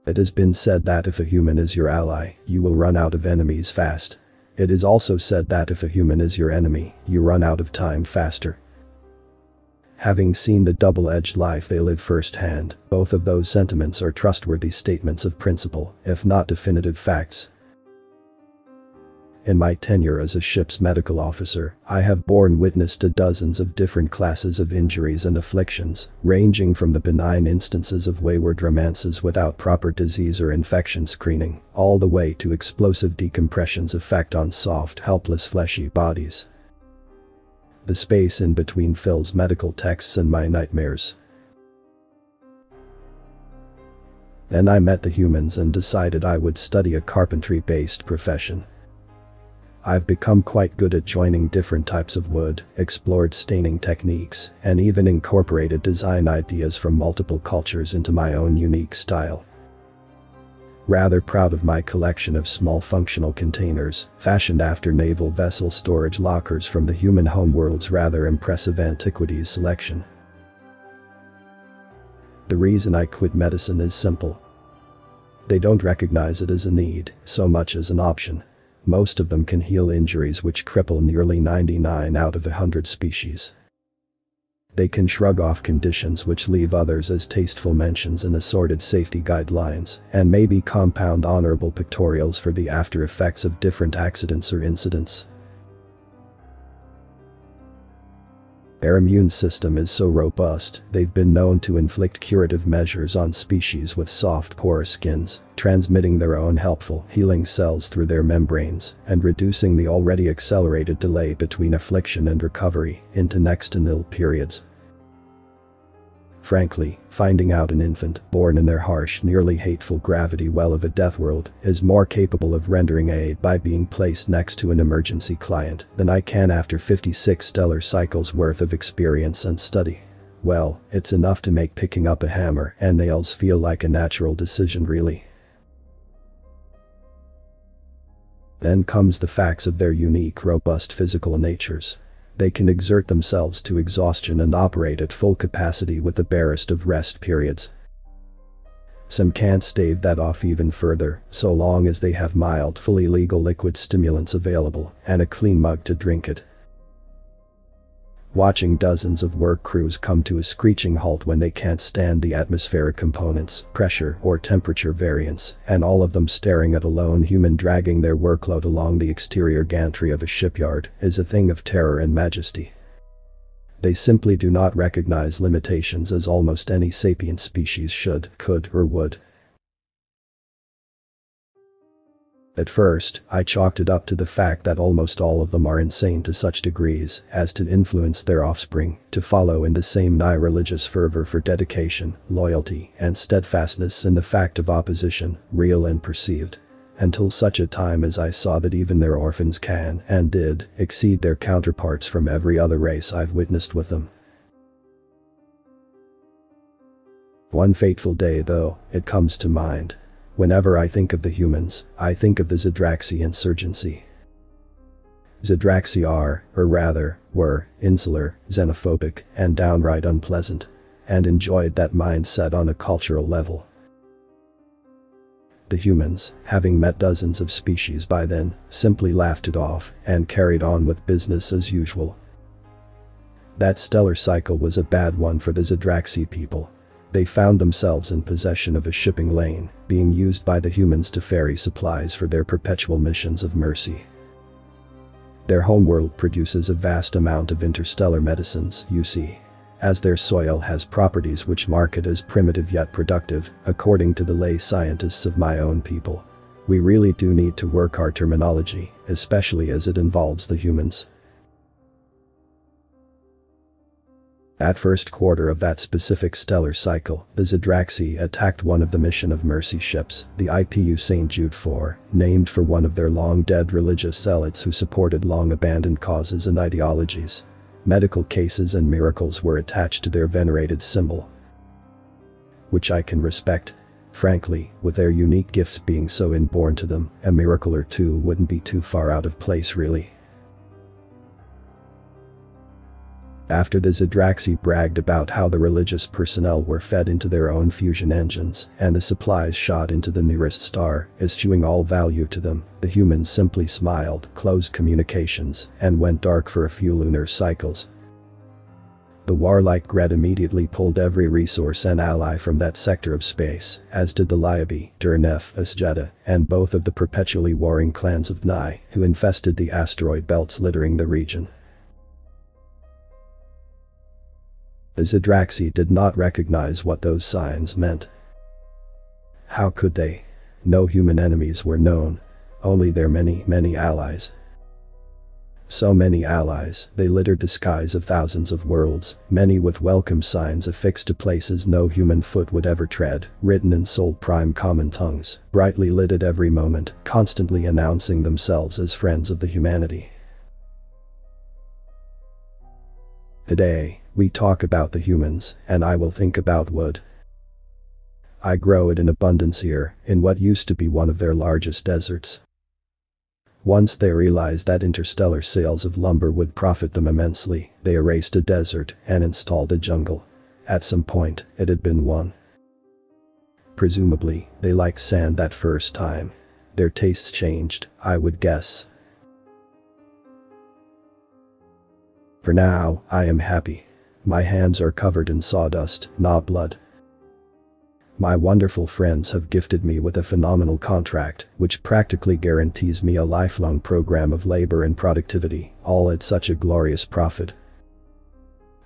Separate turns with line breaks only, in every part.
It has been said that if a human is your ally, you will run out of enemies fast. It is also said that if a human is your enemy, you run out of time faster. Having seen the double-edged life they live firsthand, both of those sentiments are trustworthy statements of principle, if not definitive facts. In my tenure as a ship's medical officer, I have borne witness to dozens of different classes of injuries and afflictions, ranging from the benign instances of wayward romances without proper disease or infection screening, all the way to explosive decompression's effect on soft, helpless fleshy bodies. The space in between fills medical texts and my nightmares. Then I met the humans and decided I would study a carpentry-based profession. I've become quite good at joining different types of wood, explored staining techniques, and even incorporated design ideas from multiple cultures into my own unique style. Rather proud of my collection of small functional containers, fashioned after naval vessel storage lockers from the human homeworld's rather impressive antiquities selection. The reason I quit medicine is simple. They don't recognize it as a need, so much as an option. Most of them can heal injuries which cripple nearly 99 out of 100 species. They can shrug off conditions which leave others as tasteful mentions in assorted safety guidelines, and maybe compound honorable pictorials for the after effects of different accidents or incidents. Their immune system is so robust, they've been known to inflict curative measures on species with soft, porous skins, transmitting their own helpful, healing cells through their membranes, and reducing the already accelerated delay between affliction and recovery into next to nil periods. Frankly, finding out an infant, born in their harsh, nearly hateful gravity well of a death world, is more capable of rendering aid by being placed next to an emergency client than I can after 56 stellar cycles worth of experience and study. Well, it's enough to make picking up a hammer and nails feel like a natural decision really. Then comes the facts of their unique, robust physical natures. They can exert themselves to exhaustion and operate at full capacity with the barest of rest periods. Some can't stave that off even further, so long as they have mild, fully legal liquid stimulants available and a clean mug to drink it. Watching dozens of work crews come to a screeching halt when they can't stand the atmospheric components, pressure or temperature variance, and all of them staring at a lone human dragging their workload along the exterior gantry of a shipyard, is a thing of terror and majesty. They simply do not recognize limitations as almost any sapient species should, could, or would. At first, I chalked it up to the fact that almost all of them are insane to such degrees as to influence their offspring to follow in the same nigh-religious fervor for dedication, loyalty, and steadfastness in the fact of opposition, real and perceived, until such a time as I saw that even their orphans can, and did, exceed their counterparts from every other race I've witnessed with them. One fateful day, though, it comes to mind. Whenever I think of the humans, I think of the Zdraxi insurgency. Zdraxi are, or rather, were, insular, xenophobic, and downright unpleasant, and enjoyed that mindset on a cultural level. The humans, having met dozens of species by then, simply laughed it off and carried on with business as usual. That stellar cycle was a bad one for the Zdraxi people. They found themselves in possession of a shipping lane, being used by the humans to ferry supplies for their perpetual missions of mercy. Their homeworld produces a vast amount of interstellar medicines, you see, as their soil has properties which mark it as primitive yet productive, according to the lay scientists of my own people. We really do need to work our terminology, especially as it involves the humans. At first quarter of that specific stellar cycle, the Zdraxi attacked one of the Mission of Mercy ships, the IPU St. Jude 4, named for one of their long-dead religious zealots who supported long-abandoned causes and ideologies. Medical cases and miracles were attached to their venerated symbol, which I can respect. Frankly, with their unique gifts being so inborn to them, a miracle or two wouldn't be too far out of place really. After the Zdraxi bragged about how the religious personnel were fed into their own fusion engines and the supplies shot into the nearest star, eschewing all value to them, the humans simply smiled, closed communications, and went dark for a few lunar cycles. The warlike Gret immediately pulled every resource and ally from that sector of space, as did the Lyabi, Durnef, Asjeta, and both of the perpetually warring clans of Nai, who infested the asteroid belts littering the region. The Zdraxi did not recognize what those signs meant. How could they? No human enemies were known, only their many, many allies. So many allies, they littered the skies of thousands of worlds, many with welcome signs affixed to places no human foot would ever tread, written in Sol Prime common tongues, brightly lit at every moment, constantly announcing themselves as friends of the humanity. Today, we talk about the humans, and I will think about wood. I grow it in abundance here, in what used to be one of their largest deserts. Once they realized that interstellar sales of lumber would profit them immensely, they erased a desert and installed a jungle. At some point, it had been one. Presumably, they liked sand that first time. Their tastes changed, I would guess. For now, I am happy. My hands are covered in sawdust, not blood. My wonderful friends have gifted me with a phenomenal contract, which practically guarantees me a lifelong program of labor and productivity, all at such a glorious profit.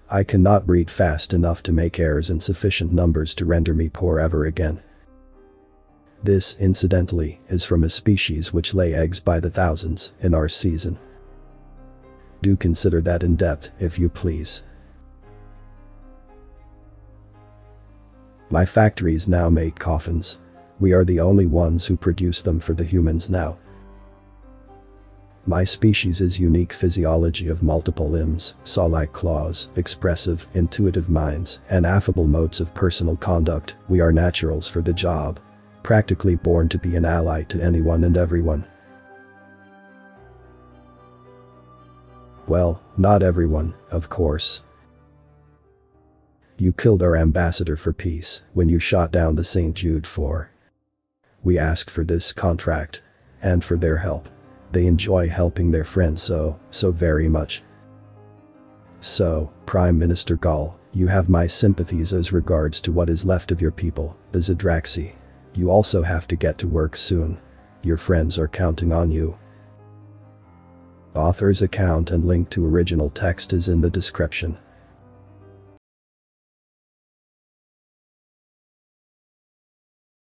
I cannot breed fast enough to make heirs in sufficient numbers to render me poor ever again. This, incidentally, is from a species which lay eggs by the thousands in our season. Do consider that in depth, if you please. My factories now make coffins. We are the only ones who produce them for the humans now. My species' unique physiology of multiple limbs, saw-like claws, expressive, intuitive minds, and affable modes of personal conduct, we are naturals for the job. Practically born to be an ally to anyone and everyone. Well, not everyone, of course. You killed our ambassador for peace when you shot down the St. Jude 4. We asked for this contract. And for their help. They enjoy helping their friends so very much. So, Prime Minister Gall, you have my sympathies as regards to what is left of your people, the Zdraxi. You also have to get to work soon. Your friends are counting on you. Author's account and link to original text is in the description.